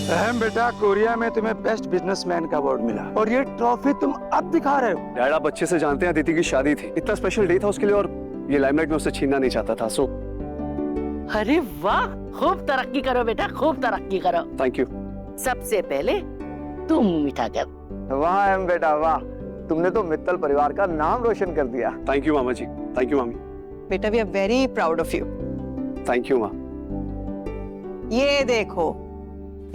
अहम बेटा, कोरिया में तुम्हें बेस्ट बिजनेसमैन का अवार्ड मिला और ये ट्रॉफी तुम अब दिखा रहे हो। डैड, आप अच्छे से जानते हैं अदिति की शादी थी, इतना स्पेशल डे था उसके लिए और ये लाइमलाइट में उससे छीनना नहीं चाहता था। सो अरे वाह, खूब तरक्की करो बेटा, खूब तरक्की करो। Thank you. सबसे पहले तुम मीठा कर। वाह अहम बेटा वाह, तुमने तो मित्तल परिवार का नाम रोशन कर दिया। थैंक यू मामा जी, थैंक यू मामी। बेटा we are very proud of you. Thank you माँ। ये देखो,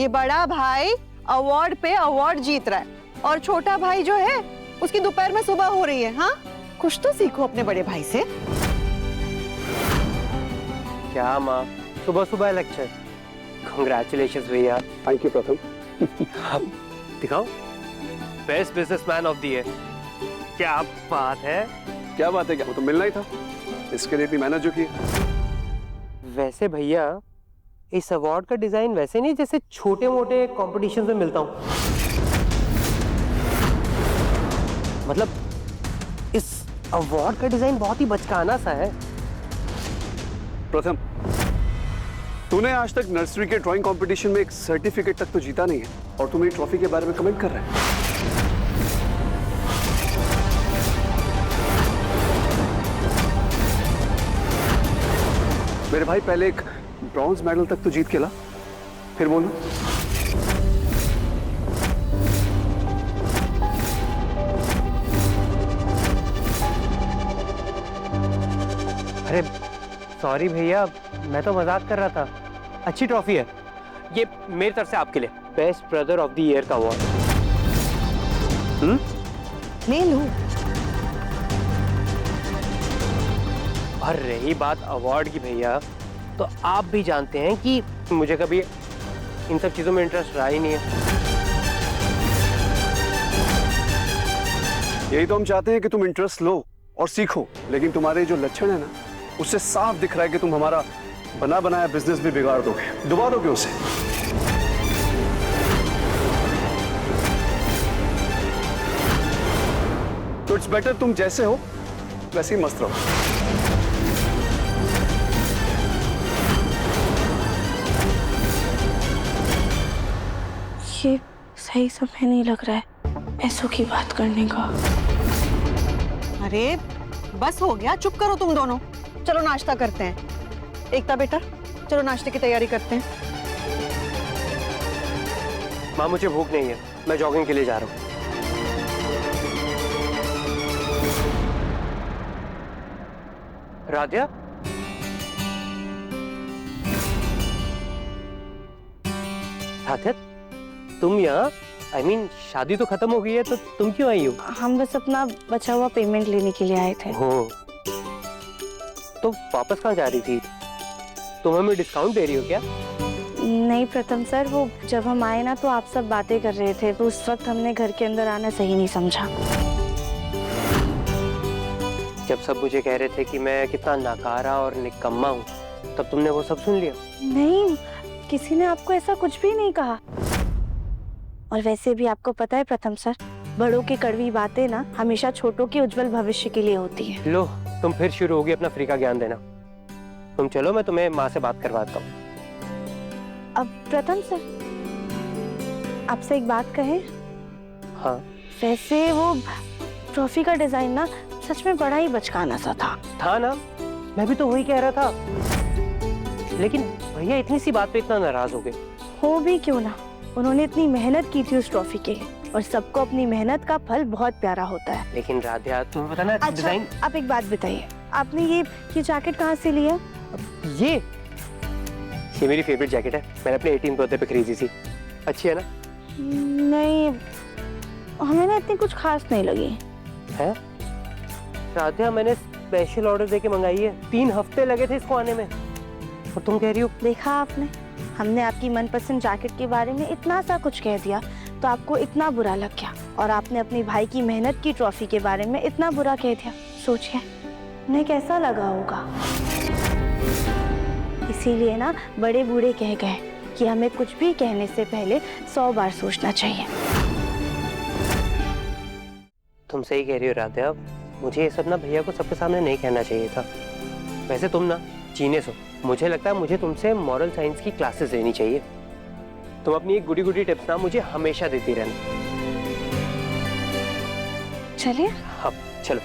ये बड़ा भाई अवार्ड पे अवार्ड जीत रहा है और छोटा भाई जो है उसकी दोपहर में सुबह हो रही है। हाँ, कुछ तो सीखो अपने बड़े भाई से। क्या माँ, सुबह सुबह लेक्चर। कांग्रेचुलेशंस भैया। थैंक यू प्रथम। अब दिखाओ, best businessman of the year. क्या बात है। क्या बात है, क्या वो तो मिलना ही था, इसके लिए इतनी मेहनत जो की। वैसे भैया, इस अवार्ड का डिजाइन वैसे नहीं जैसे छोटे मोटे कॉम्पिटिशन में मिलता हूँ। मतलब इस अवार्ड का डिजाइन बहुत ही बचकाना सा है। प्रथम, तूने आज तक नर्सरी के ड्राइंग कंपटीशन में एक सर्टिफिकेट तक तो जीता नहीं है और तू मेरी ट्रॉफी के बारे में कमेंट कर रहा है। मेरे भाई, पहले एक ब्रॉन्ज मेडल तक तो जीत के ला, फिर बोलना। अरे सॉरी भैया, मैं तो मजाक कर रहा था। अच्छी ट्रॉफी है ये, मेरी तरफ से आपके लिए best brother of the year का अवार्ड। ले लो। और रही बात अवार्ड की भैया, तो आप भी जानते हैं कि मुझे कभी इन सब चीजों में इंटरेस्ट रहा ही नहीं है। यही तो हम चाहते हैं कि तुम इंटरेस्ट लो और सीखो, लेकिन तुम्हारे जो लक्षण है ना, उससे साफ दिख रहा है कि तुम हमारा बना बनाया बिजनेस भी बिगाड़ दोगे, डुबा दोगे उसे। तो इट्स बेटर तुम जैसे हो वैसे ही मस्त रहो। ये सही समय नहीं लग रहा है ऐसों की बात करने का। अरे बस हो गया, चुप करो तुम दोनों। चलो नाश्ता करते हैं। एकता बेटा, चलो नाश्ते की तैयारी करते हैं। माँ, मुझे भूख नहीं है, मैं जॉगिंग के लिए जा रहा हूँ। राधिया, राधिया तुम यहाँ? I mean, शादी तो खत्म हो गई है, तो तुम क्यों आई हो? हम बस अपना बचा हुआ पेमेंट लेने के लिए आए थे। हो तो वापस कहाँ जा रही थी? तुम हमें डिस्काउंट दे रही हो क्या? नहीं प्रथम सर, वो जब हम आए ना तो आप सब बातें कर रहे थे, तो उस वक्त हमने घर के अंदर आना सही नहीं समझा। जब सब मुझे कह रहे थे कि मैं कितना नाकारा और निकम्मा हूँ, तब तुमने वो सब सुन लिया? नहीं, किसी ने आपको ऐसा कुछ भी नहीं कहा। और वैसे भी आपको पता है प्रथम सर, बड़ों की कड़वी बातें ना हमेशा छोटों के उज्जवल भविष्य के लिए होती है। लो, तुम फिर शुरू होगी अपना फ्री का ज्ञान देना। तुम चलो, मैं तुम्हें माँ से बात करवाता हूँ। अब प्रथम सर, आपसे एक बात कहें? हाँ। वैसे वो ट्रॉफी का डिजाइन ना सच में बड़ा ही बचकाना सा था ना? मैं भी तो वही कह रहा था, लेकिन भैया इतनी सी बात पे इतना नाराज हो गए। हो भी क्यों ना, उन्होंने इतनी मेहनत की थी उस ट्रॉफी के लिए और सबको अपनी मेहनत का फल बहुत प्यारा होता है। लेकिन राधिया, तुम्हें पता ना डिजाइन। आप एक बात बताइए, आपने ये जैकेट कहाँ से लिया? ये मेरी फेवरेट जैकेट है, मैंने अपने 18th बर्थडे पे खरीदी थी। अच्छी है ना? नहीं, हमें ना इतनी कुछ खास नहीं लगी है। राधिया, मैंने स्पेशल ऑर्डर देके मंगाई है, 3 हफ्ते लगे थे इसको आने में, और तुम कह रही हो? देखा आपने, हमने आपकी मनपसंद जैकेट के बारे में इतना सा कुछ कह दिया तो आपको इतना बुरा लग गया, और आपने अपने भाई की मेहनत की ट्रॉफी के बारे में इतना बुरा कह दिया। सोचिए उन्हें कैसा लगा होगा। इसीलिए ना बड़े बूढ़े कह गए कि हमें कुछ भी कहने से पहले 100 बार सोचना चाहिए। तुम सही कह रही हो राधिया, मुझे ये सब ना भैया को सबके सामने नहीं कहना चाहिए था। वैसे तुम ना जीनियस हो, मुझे लगता है मुझे तुमसे मॉरल साइंस की क्लासेस लेनी चाहिए। तुम अपनी एक गुडी गुडी टिप्स ना मुझे हमेशा देती रहना। चलिए। हाँ चलो।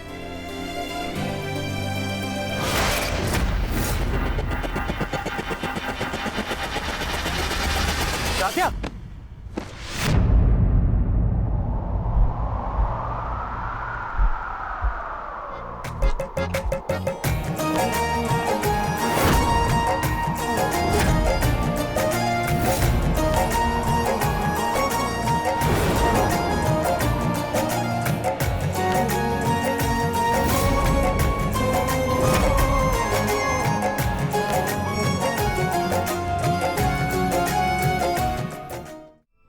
साथिया,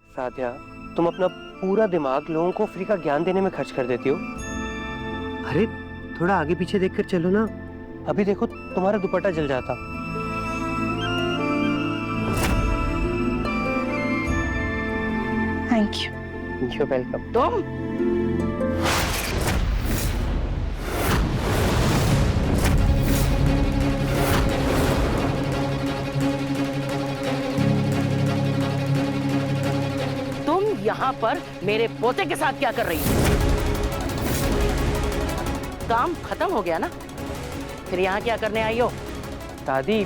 साथिया, तुम अपना पूरा दिमाग लोगों को फ्री का ज्ञान देने में खर्च कर देती हो। अरे थोड़ा आगे पीछे देखकर चलो ना, अभी देखो तुम्हारा दुपट्टा जल जाता। Thank you. You welcome. तुम यहाँ पर मेरे पोते के साथ क्या कर रही हो? काम खत्म हो गया ना, फिर यहाँ क्या करने आई हो? दादी,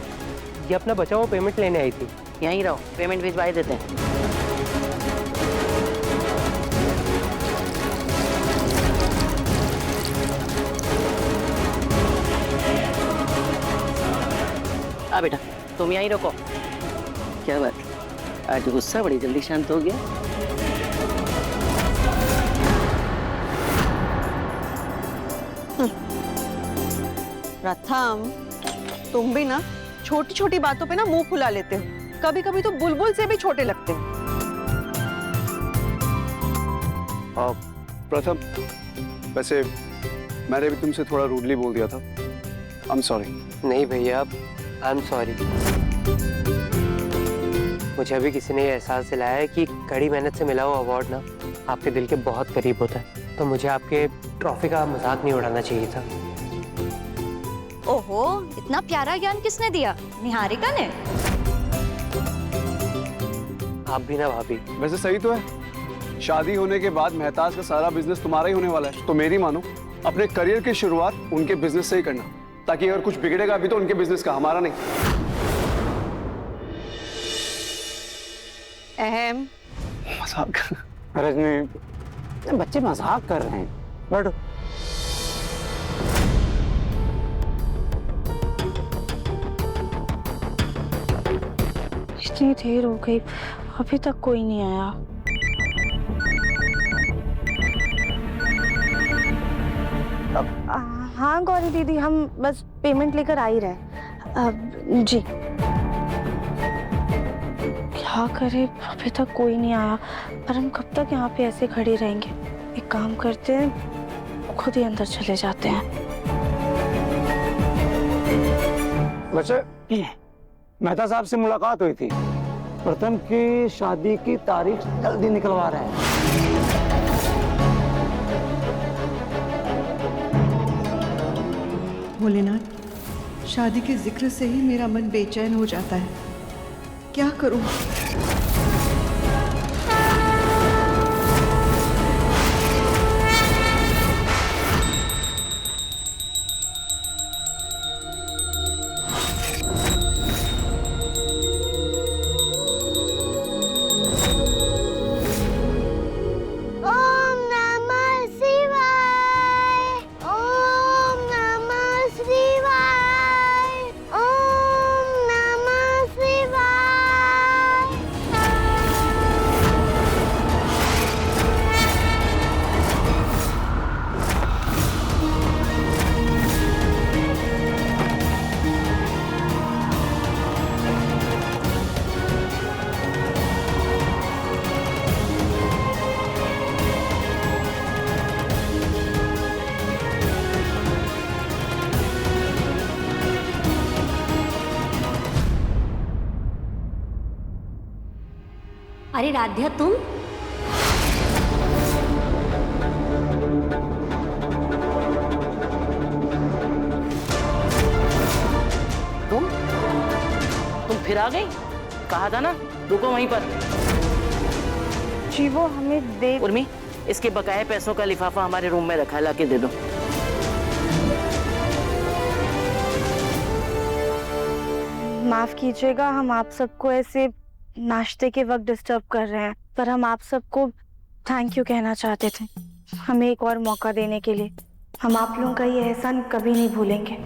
ये अपना बचा हुआ पेमेंट लेने आई थी। यहीं रहो, पेमेंट भिजवा देते हैं। बेटा तुम यहीं रुको। क्या बात, आज गुस्सा बड़ी जल्दी शांत हो गया? प्रथम, तुम भी ना छोटी छोटी बातों पे ना मुंह फुला लेते हो, कभी कभी तो बुलबुल से भी छोटे लगते हो। प्रथम, वैसे मैंने भी तुमसे थोड़ा रूडली बोल दिया था। I am sorry. नहीं भैया, आई एम सॉरी। मुझे अभी किसी ने ये एहसास दिलाया है कि कड़ी मेहनत से मिला हुआ अवार्ड ना आपके दिल के बहुत करीब होता है, तो मुझे आपके ट्रॉफी का मजाक नहीं उड़ाना चाहिए था। ओहो, इतना प्यारा ज्ञान किसने दिया? निहारिका ने? आप भी ना भाभी। वैसे सही तो है, शादी होने के बाद मेहताज का सारा बिजनेस तुम्हारा ही होने वाला है, तो मेरी मानो अपने करियर की शुरुआत उनके बिजनेस से ही करना, ताकि अगर कुछ बिगड़ेगा अभी तो उनके बिजनेस का, हमारा नहीं। अहम मजाक। रजनी, बच्चे मजाक कर रहे हैं, बैठो। इतनी देर हो गई, अभी तक कोई नहीं आया। हाँ गौरी दीदी, हम बस पेमेंट लेकर आ ही रहे। जी। क्या करें, अभी तक कोई नहीं आया, पर हम कब तक यहाँ पे ऐसे खड़े रहेंगे? एक काम करते हैं, खुद ही अंदर चले जाते हैं। वैसे मेहता साहब से मुलाकात हुई थी, प्रथम की शादी की तारीख जल्दी निकलवा रहे हैं। भोलेनाथ, शादी के जिक्र से ही मेरा मन बेचैन हो जाता है, क्या करूं? अरे राध्या, तुम? तुम फिर आ गई? कहा था ना रुको वहीं पर। जी वो हमें दे। उर्मी, इसके बकाया पैसों का लिफाफा हमारे रूम में रखा है, लाके दे दो। माफ कीजिएगा, हम आप सबको ऐसे नाश्ते के वक्त डिस्टर्ब कर रहे हैं, पर हम आप सबको थैंक यू कहना चाहते थे हमें एक और मौका देने के लिए। हम आप लोगों का ये एहसान कभी नहीं भूलेंगे।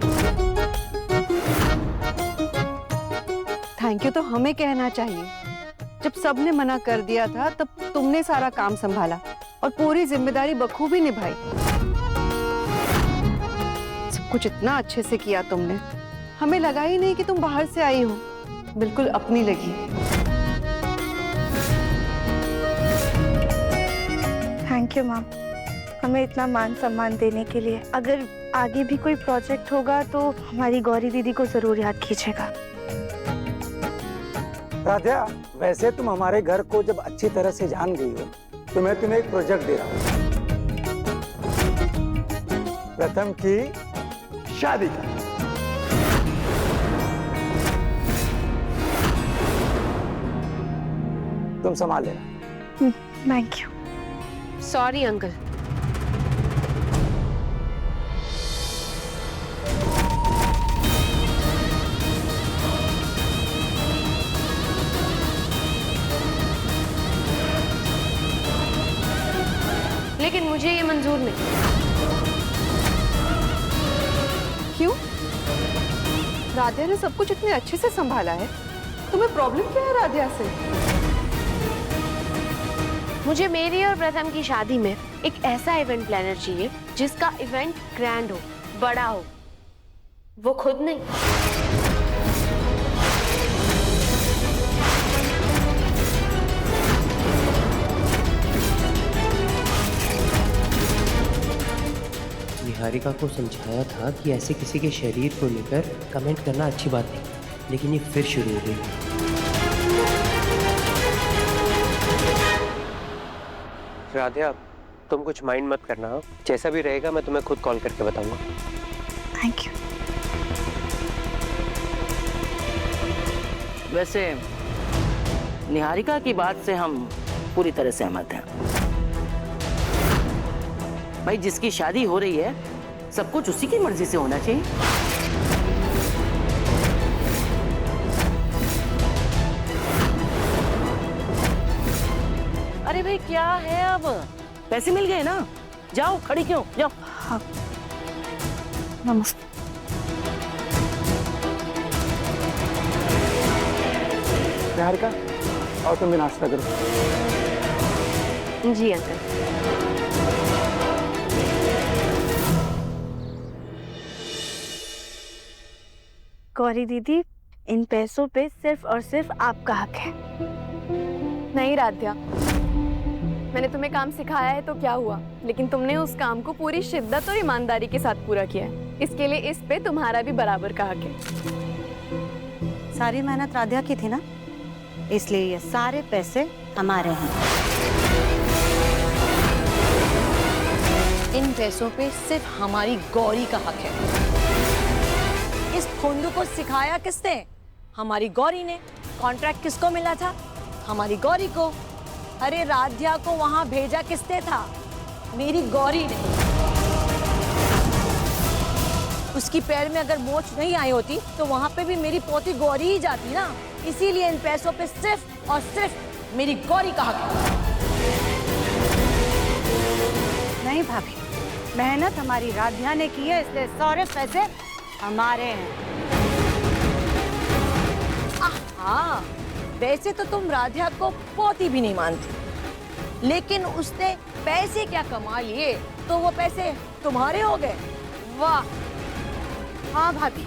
थैंक यू तो हमें कहना चाहिए। जब सबने मना कर दिया था तब तुमने सारा काम संभाला और पूरी जिम्मेदारी बखूबी निभाई। सब कुछ इतना अच्छे से किया तुमने, हमें लगा ही नहीं कि तुम बाहर से आई हो, बिल्कुल अपनी लगी। थैंक यू मैम, हमें इतना मान सम्मान देने के लिए। अगर आगे भी कोई प्रोजेक्ट होगा तो हमारी गौरी दीदी को जरूर याद कीजिएगा। राध्या, वैसे तुम हमारे घर को जब अच्छी तरह से जान गई हो तो मैं तुम्हें एक प्रोजेक्ट दे रहा हूँ, प्रथम की शादी का। तुम संभाल लेना। Thank you. Sorry uncle. लेकिन मुझे ये मंजूर नहीं। क्यों? राध्या ने सब कुछ इतने अच्छे से संभाला है, तुम्हें प्रॉब्लम क्या है राध्या से? मुझे मेरी और प्रथम की शादी में एक ऐसा इवेंट प्लानर चाहिए जिसका इवेंट ग्रैंड हो, बड़ा हो, वो खुद नहीं। निहारिका को समझाया था कि ऐसे किसी के शरीर को लेकर कमेंट करना अच्छी बात नहीं, लेकिन ये फिर शुरू हो गई। राधिया, तुम कुछ माइंड मत करना, जैसा भी रहेगा मैं तुम्हें खुद कॉल करके बताऊंगा। Thank you. वैसे निहारिका की बात से हम पूरी तरह सहमत हैं। भाई, जिसकी शादी हो रही है सब कुछ उसी की मर्जी से होना चाहिए। अरे भाई, क्या है, अब पैसे मिल गए ना, जाओ, खड़ी क्यों, जाओ। हाँ, नमस्ते। निहारिका, और तुम भी नाश्ता करो। जी अंकल। गौरी दीदी, इन पैसों पे सिर्फ और सिर्फ आपका हक है। नहीं राध्या, मैंने तुम्हें काम सिखाया है तो क्या हुआ, लेकिन तुमने उस काम को पूरी शिद्दत और ईमानदारी के साथ पूरा किया है। इसके लिए इस पे तुम्हारा भी बराबर का हक है। सारी मेहनत राध्या की थी ना, इसलिए ये सारे पैसे हमारे हैं। इन पैसों पे सिर्फ हमारी गौरी का हक है। इस फुंडू को सिखाया किसने? हमारी गौरी ने। कॉन्ट्रैक्ट किसको मिला था? हमारी गौरी को। अरे राध्या को वहां भेजा किसने था? मेरी गौरी ने। उसकी पैर में अगर मोच नहीं आई होती तो वहां पे भी मेरी पोती गौरी ही जाती ना। इसीलिए इन पैसों पे सिर्फ और सिर्फ मेरी गौरी का हक है। नहीं भाभी, मेहनत हमारी राध्या ने की है, इसलिए सारे पैसे हमारे हैं। हाँ, वैसे तो तुम राध्या को पोती भी नहीं मानती, लेकिन उसने पैसे क्या कमा लिए तो वो पैसे तुम्हारे हो गए। वाह। हाँ भाभी,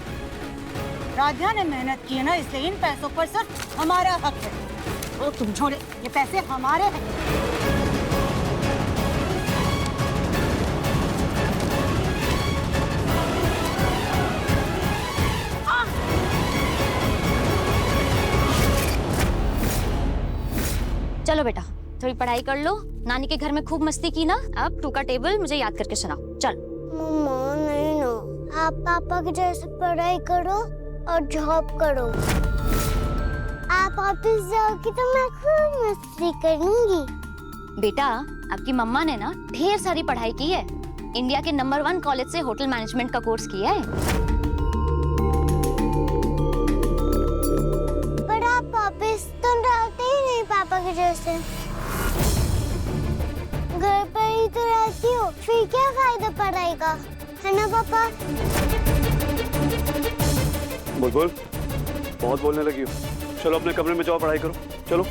राध्या ने मेहनत की है ना, इसलिए इन पैसों पर सिर्फ हमारा हक है। वो तुम छोड़े, ये पैसे हमारे हैं। चलो बेटा, थोड़ी पढ़ाई कर लो। नानी के घर में खूब मस्ती की ना, अब 2 का टेबल मुझे याद करके सुनाओ। चल। मम्मा नहीं ना, आप पापा के जैसे पढ़ाई करो और जॉब करो। आप ऑफिस जाओगी तो मैं खूब मस्ती करूंगी। बेटा, आपकी मम्मा ने ना ढेर सारी पढ़ाई की है। इंडिया के नंबर 1 कॉलेज से होटल मैनेजमेंट का कोर्स किया है। पर आप वापस तुम रहते ही नहीं पापा के जैसे। घर पर ही तो रहती हो, फिर क्या फायदा पढ़ाई का, है ना पापा? बुलबुल, बहुत बोलने लगी हो। चलो अपने कमरे में जाओ, पढ़ाई करो। चलो।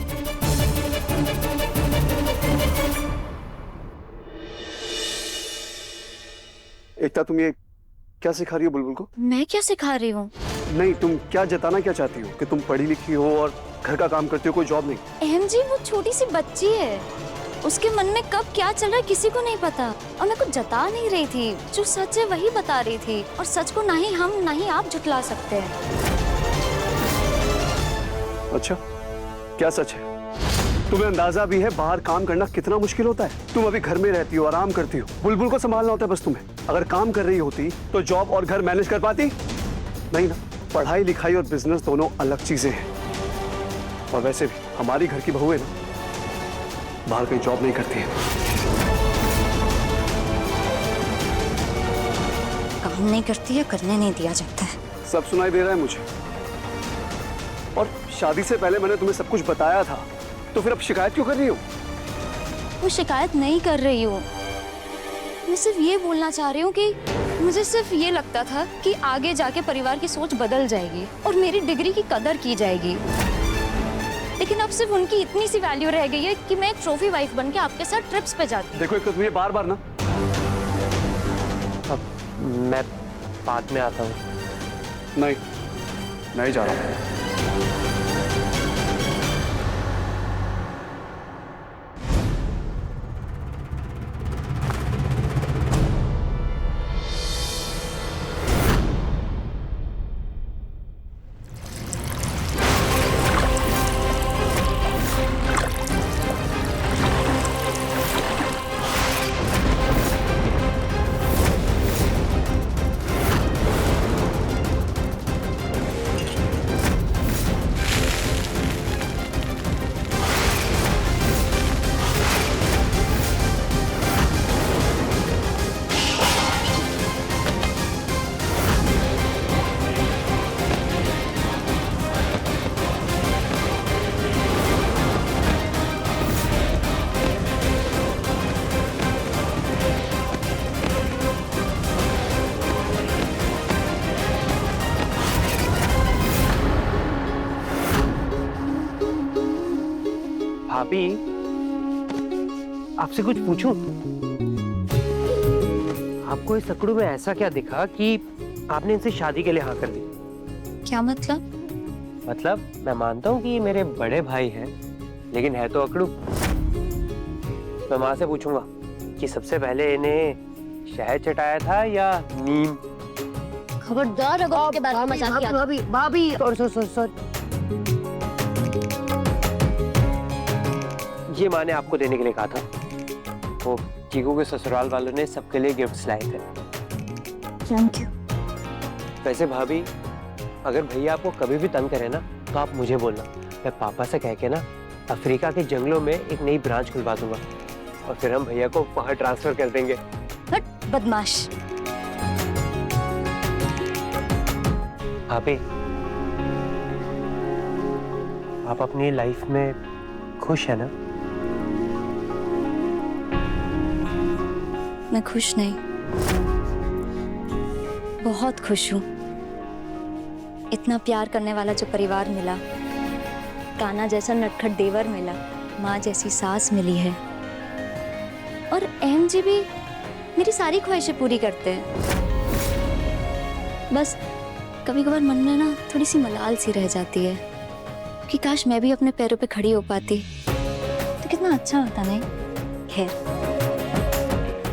एकता, तुम ये क्या सिखा रही हो बुलबुल को? मैं क्या सिखा रही हूँ? नहीं, तुम क्या जताना क्या चाहती हो कि तुम पढ़ी लिखी हो और घर का काम करती हो, कोई जॉब नहीं? अहम जी, वो छोटी सी बच्ची है, उसके मन में कब क्या चल रहा है किसी को नहीं पता। और मैं कुछ जता नहीं रही थी, जो सच है वही बता रही थी। और सच को ना ही हम ना ही आप झुठला सकते हैं। अच्छा, क्या सच है? तुम्हें अंदाजा भी है बाहर काम करना कितना मुश्किल होता है? तुम अभी घर में रहती हो, आराम करती हो, बुलबुल को संभालना होता है बस तुम्हें। अगर काम कर रही होती तो जॉब और घर मैनेज कर पाती? नहीं ना। पढ़ाई लिखाई और बिजनेस दोनों अलग चीजें हैं। और वैसे भी हमारी घर की बहू है ना, बाहर कहीं जॉब नहीं करती है। काम नहीं करती है, करने नहीं दिया जाता है। सब सुनाई दे रहा है मुझे। और शादी से पहले मैंने तुम्हें सब कुछ बताया था, तो फिर अब शिकायत क्यों कर रही हो? वो शिकायत नहीं कर रही हूँ, मैं सिर्फ ये बोलना चाह रही हूँ कि मुझे सिर्फ ये लगता था कि आगे जाके परिवार की सोच बदल जाएगी और मेरी डिग्री की कदर की जाएगी। लेकिन अब सिर्फ उनकी इतनी सी वैल्यू रह गई है कि मैं एक ट्रॉफी वाइफ बनके आपके साथ ट्रिप्स पे जाती हूँ। देखो, एक तो तुम्हें बार-बार ना। अब मैं बाद में आता हूँ। नहीं जा रहा हूँ। भाभी, आपसे कुछ पूछूं? आपको इस सकड़ू में ऐसा क्या दिखा कि आपने इनसे शादी के लिए हाँ कर दी? क्या मतलब? मतलब मैं मानता हूँ कि ये मेरे बड़े भाई हैं, लेकिन है तो अकड़ू। मैं माँ से पूछूंगा कि सबसे पहले इन्हें शहद चटाया था या नीम? खबरदार अगर उसके बारे में मजाक किया। भाभी, सॉरी। ये माँ ने आपको देने के लिए कहा था। वो चीकू के ससुराल वालों ने सबके लिए गिफ्ट्स लाए थे। Thank you. वैसे भाभी, अगर भैया आपको कभी भी तंग करे ना, तो आप मुझे बोलना। मैं पापा से कह के ना अफ्रीका के जंगलों में एक नई ब्रांच खुलवा दूंगा और फिर हम भैया को वहां ट्रांसफर कर देंगे। हट बदमाश। भाभी, आप अपनी लाइफ में खुश है ना? मैं खुश नहीं, बहुत खुश हूँ। इतना प्यार करने वाला जो परिवार मिला, कान्हा जैसा नटखट देवर मिला, माँ जैसी सास मिली है, और अहम जी भी मेरी सारी ख्वाहिशें पूरी करते हैं। बस कभी कभार मन में ना थोड़ी सी मलाल सी रह जाती है कि काश मैं भी अपने पैरों पे खड़ी हो पाती तो कितना अच्छा होता। नहीं, खैर,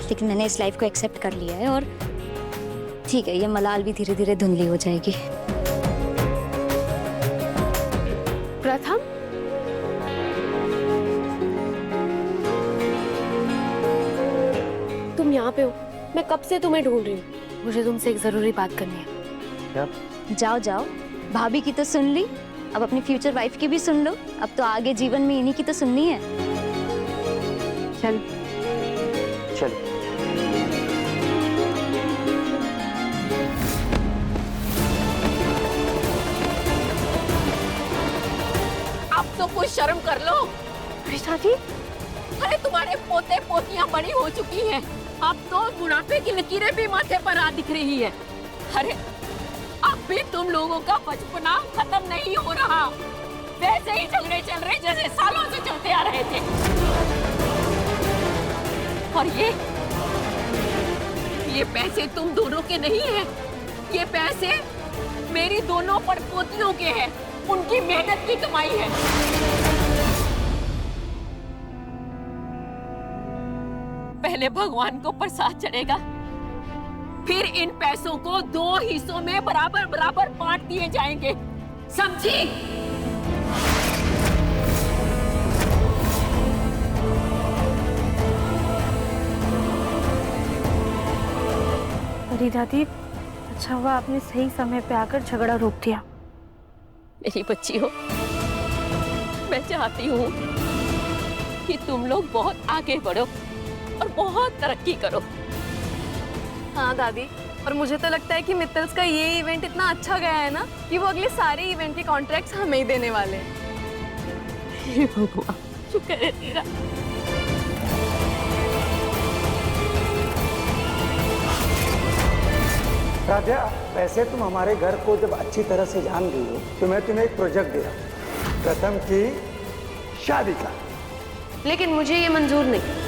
लेकिन मैंने इस लाइफ को एक्सेप्ट कर लिया है और ठीक है, ये मलाल भी धीरे धीरे धुंधली हो जाएगी। प्रथम, तुम यहाँ पे हो? मैं कब से तुम्हें ढूंढ रही हूँ। मुझे तुमसे एक जरूरी बात करनी है। क्या? जाओ जाओ, भाभी की तो सुन ली, अब अपनी फ्यूचर वाइफ की भी सुन लो। अब तो आगे जीवन में इन्हीं की तो सुननी है। चल चलो। अब तो कुछ शर्म कर लो। शादी अरे तुम्हारे पोते पोतियां बड़ी हो चुकी हैं। अब तो बुढ़ापे की लकीरें भी माथे पर आ दिख रही है। अरे अब भी तुम लोगों का बचपना खत्म नहीं हो रहा। वैसे ही झगड़े चल रहे जैसे सालों से चलते आ रहे थे। और ये पैसे तुम दोनों के नहीं हैं। ये पैसे मेरी दोनों पड़पोतियों के हैं। उनकी मेहनत की कमाई है। पहले भगवान को प्रसाद चढ़ेगा, फिर इन पैसों को 2 हिस्सों में बराबर बराबर बांट दिए जाएंगे, समझी? अरे दादी, अच्छा हुआ आपने सही समय पे आकर झगड़ा रोक दिया। मेरी बच्ची हो, मैं चाहती हूँ कि तुम लोग बहुत आगे बढ़ो और बहुत तरक्की करो। हाँ दादी, और मुझे तो लगता है कि मित्तल्स का ये इवेंट इतना अच्छा गया है ना कि वो अगले सारे इवेंट के कॉन्ट्रैक्ट्स हमें ही देने वाले हैं। हे भगवान, शुक्र है तेरा। राध्या, वैसे तुम हमारे घर को जब अच्छी तरह से जान गई हो तो मैं तुम्हें एक प्रोजेक्ट दे रहा हूँ, प्रथम की शादी का। लेकिन मुझे ये मंजूर नहीं।